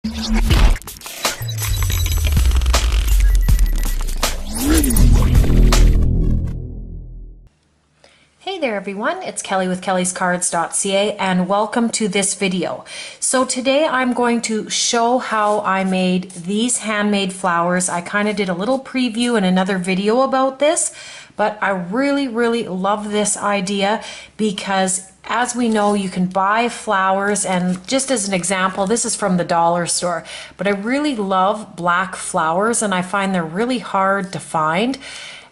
Hey there everyone, it's Kelly with Kellyscards.ca and welcome to this video. So today I'm going to show how I made these handmade flowers. I kind of did a little preview in another video about this, but I really love this idea because as we know, you can buy flowers, and just as an example, this is from the dollar store, but I really love black flowers and I find they're really hard to find.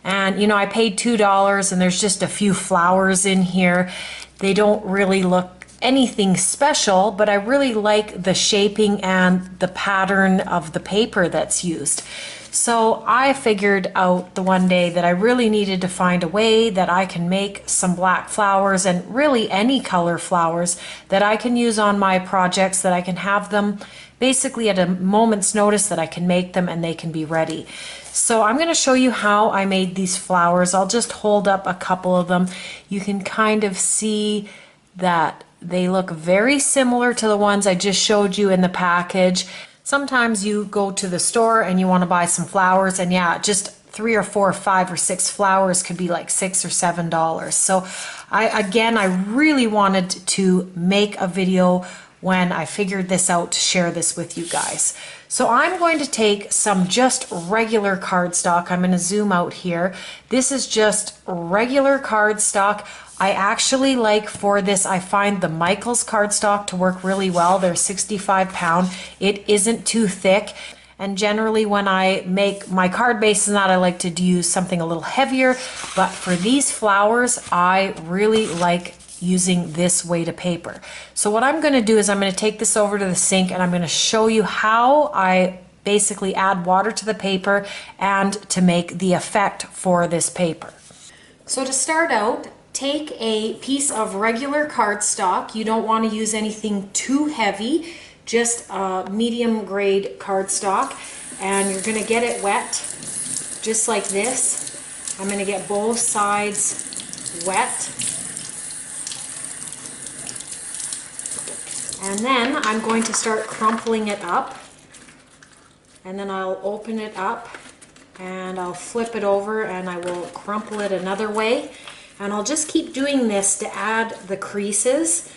And you know, I paid $2 and there's just a few flowers in here. They don't really look anything special, but I really like the shaping and the pattern of the paper that's used. So I figured out the one day that I really needed to find a way that I can make some black flowers, and really any color flowers that I can use on my projects, that I can have them basically at a moment's notice, that I can make them and they can be ready. So I'm going to show you how I made these flowers. I'll just hold up a couple of them. You can kind of see that they look very similar to the ones I just showed you in the package. Sometimes you go to the store and you want to buy some flowers, and yeah, just 3 or 4 or 5 or 6 flowers could be like $6 or $7. So I really wanted to make a video when I figured this out to share this with you guys. So I'm going to take some just regular cardstock. I'm going to zoom out here. This is just regular cardstock. I actually like for this, I find the Michaels cardstock to work really well. They're 65 pound. It isn't too thick. And generally when I make my card bases and that, I like to use something a little heavier. But for these flowers, I really like using this weight of paper. So what I'm going to do is I'm going to take this over to the sink and I'm going to show you how I basically add water to the paper and to make the effect for this paper. So to start out, take a piece of regular cardstock. You don't want to use anything too heavy, just a medium grade cardstock, and you're going to get it wet just like this. I'm going to get both sides wet. And then I'm going to start crumpling it up, and then I'll open it up and I'll flip it over and I will crumple it another way, and I'll just keep doing this to add the creases.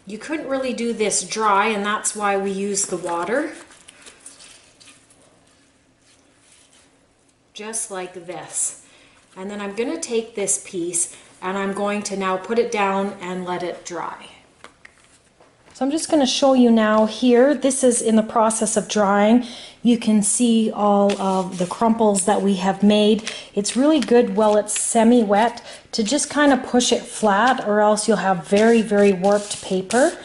You couldn't really do this dry, and that's why we use the water. Just like this. And then I'm going to take this piece and I'm going to now put it down and let it dry. So I'm just going to show you now here. This is in the process of drying. You can see all of the crumples that we have made. It's really good while it's semi-wet to just kind of push it flat, or else you'll have very warped paper.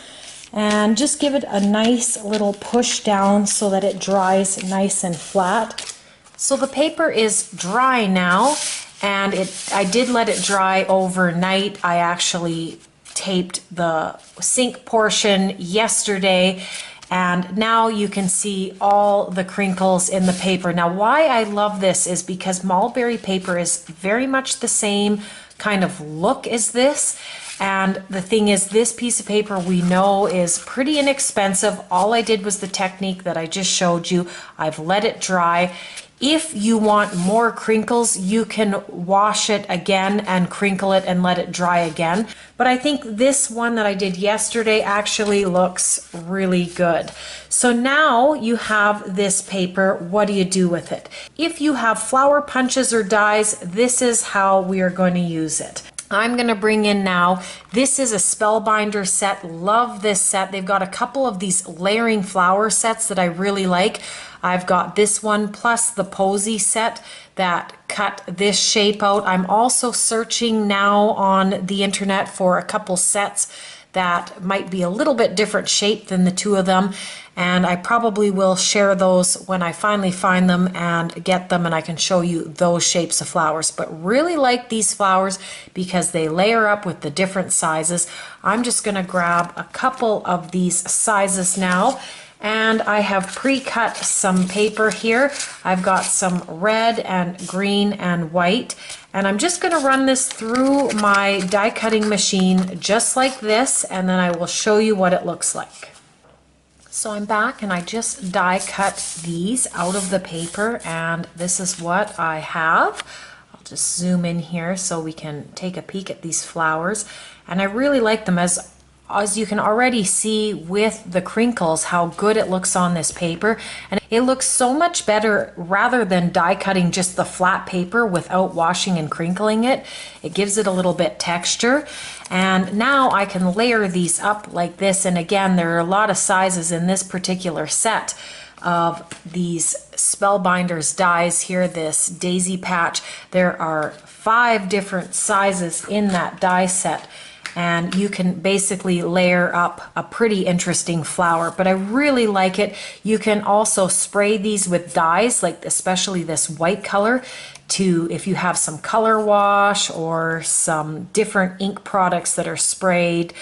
And just give it a nice little push down so that it dries nice and flat. So the paper is dry now, and I did let it dry overnight. I actually taped the sink portion yesterday, and now you can see all the crinkles in the paper. Now why I love this is because mulberry paper is very much the same kind of look as this, and the thing is, this piece of paper we know is pretty inexpensive. All I did was the technique that I just showed you. I've let it dry. If you want more crinkles, you can wash it again and crinkle it and let it dry again. But I think this one that I did yesterday actually looks really good. So now you have this paper. What do you do with it? If you have flower punches or dies, this is how we are going to use it. I'm going to bring in now, this is a Spellbinder set. Love this set. They've got a couple of these layering flower sets that I really like. I've got this one plus the Posy set that cut this shape out. I'm also searching now on the internet for a couple sets that might be a little bit different shape than the two of them, and I probably will share those when I finally find them and get them, and I can show you those shapes of flowers. But really like these flowers because they layer up with the different sizes. I'm just going to grab a couple of these sizes now, and I have pre-cut some paper here. I've got some red and green and white, and I'm just going to run this through my die cutting machine just like this, and then I will show you what it looks like. So I'm back and I just die cut these out of the paper, and this is what I have. I'll just zoom in here so we can take a peek at these flowers. And I really like them, as you can already see with the crinkles, how good it looks on this paper. And it looks so much better rather than die cutting just the flat paper without washing and crinkling it. It gives it a little bit texture. And now I can layer these up like this. And again, there are a lot of sizes in this particular set of these Spellbinders dies here, this daisy patch. There are 5 different sizes in that die set. And you can basically layer up a pretty interesting flower, but I really like it. You can also spray these with dyes, like especially this white color, to if you have some color wash or some different ink products that are sprayed,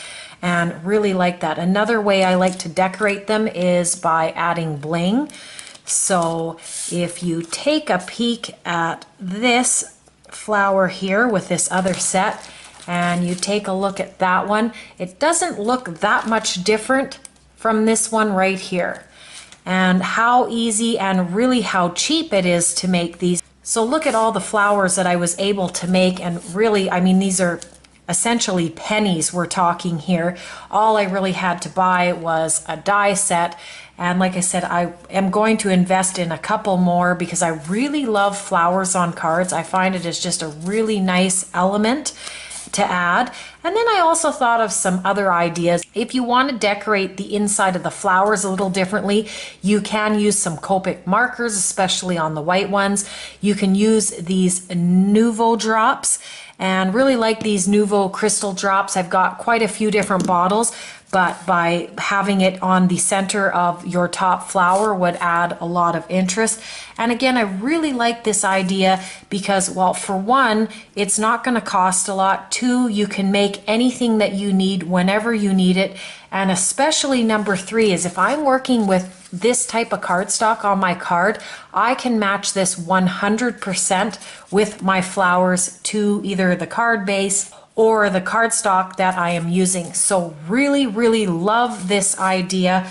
and really like that. Another way I like to decorate them is by adding bling. So if you take a peek at this flower here with this other set, and you take a look at that one, it doesn't look that much different from this one right here. And how easy and really how cheap it is to make these. So look at all the flowers that I was able to make, and really, I mean, these are essentially pennies we're talking here. All I really had to buy was a die set. And like I said, I am going to invest in a couple more because I really love flowers on cards. I find it is just a really nice element to add. And then I also thought of some other ideas. If you want to decorate the inside of the flowers a little differently, you can use some Copic markers, especially on the white ones. You can use these Nouveau drops, and really like these Nouveau crystal drops. I've got quite a few different bottles, but by having it on the center of your top flower would add a lot of interest. And again, I really like this idea because, well, for one, it's not going to cost a lot. 2, you can make anything that you need whenever you need it. And especially number 3 is if I'm working with this type of cardstock on my card, I can match this 100% with my flowers to either the card base or the cardstock that I am using. So really, really love this idea.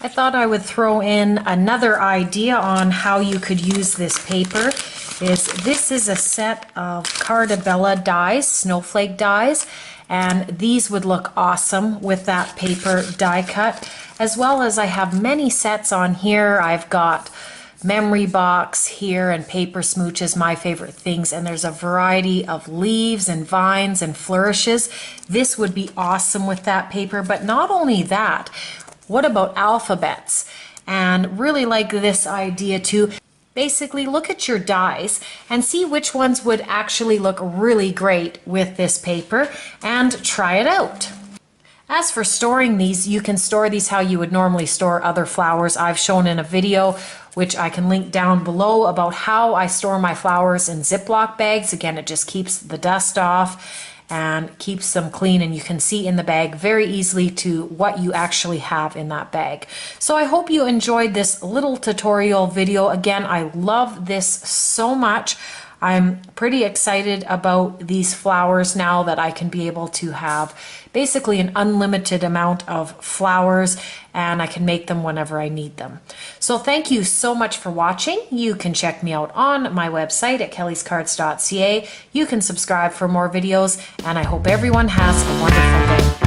I thought I would throw in another idea on how you could use this paper. This is a set of Cardabella dies, snowflake dies, and these would look awesome with that paper die cut, as well as I have many sets on here. I've got memory box here and paper smooches, my favorite things, and there's a variety of leaves and vines and flourishes. This would be awesome with that paper. But not only that, what about alphabets? And really like this idea too. Basically look at your dies and see which ones would actually look really great with this paper and try it out. As for storing these, you can store these how you would normally store other flowers. I've shown in a video, which I can link down below, about how I store my flowers in Ziploc bags. Again, it just keeps the dust off and keeps them clean, and you can see in the bag very easily to what you actually have in that bag. So I hope you enjoyed this little tutorial video. Again, I love this so much. I'm pretty excited about these flowers now that I can be able to have basically an unlimited amount of flowers, and I can make them whenever I need them. So thank you so much for watching. You can check me out on my website at Kellyscards.ca. You can subscribe for more videos, and I hope everyone has a wonderful day.